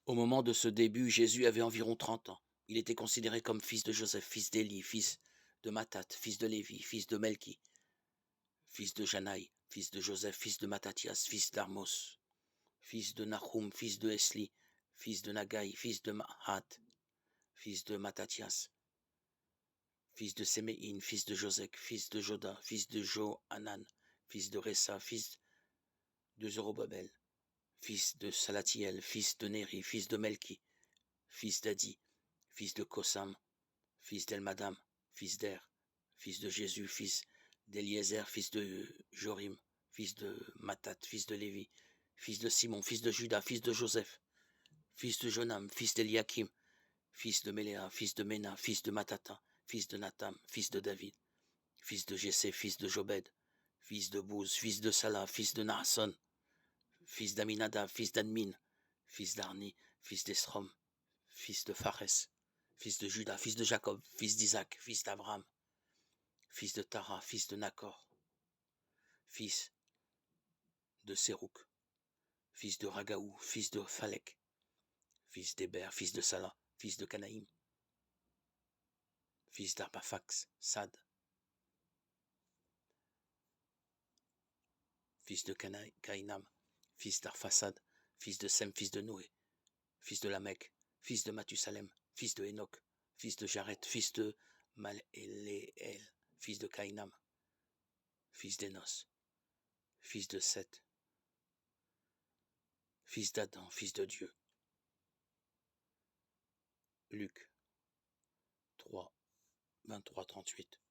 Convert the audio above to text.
Au moment de ce début, Jésus avait environ 30 ans. Il était considéré comme fils de Joseph, fils d'Élie, fils de Matat, fils de Lévi, fils de Melchi, fils de Janaï, fils de Joseph, fils de Matthias, fils d'Armos, fils de Nahum, fils de Esli, fils de Nagai, fils de Mahat, fils de Matthias, fils de Séméine, fils de Josec, fils de Joda, fils de Johanan, fils de Ressa, fils de Zorobabel, fils de Salatiel, fils de Néri, fils de Melchi, fils d'Adi, fils de Kosam, fils d'Elmadam, fils d'Er, fils de Jésus, fils d'Eliezer, fils de Jorim, fils de Matat, fils de Lévi, fils de Simon, fils de Judas, fils de Joseph, fils de Jonam, fils d'Eliakim, fils de Méléa, fils de Ména, fils de Matata, fils de Natam, fils de David, fils de Jessé, fils de Jobed, fils de Bouz, fils de Salah, fils de Naasson, fils d'Aminadab, fils d'Admin, fils d'Arni, fils d'Esrom, fils de Phares, fils de Judas, fils de Jacob, fils d'Isaac, fils d'Abraham, fils de Tara, fils de Nakor, fils de Sérouk, fils de Ragaou, fils de Phalek, fils d'Héber, fils de Salah, fils de Canaïm, fils d'Arpafax, Sad, fils de Caïnam, fils d'Arphasad, fils de Sem, fils de Noé, fils de Lamech, fils de Mathusalem, fils de Enoch, fils de Jaret, fils de Maléleel, fils de Caïnam, fils d'Enos, fils de Seth, fils d'Adam, fils de Dieu. Luc 3, 23-38.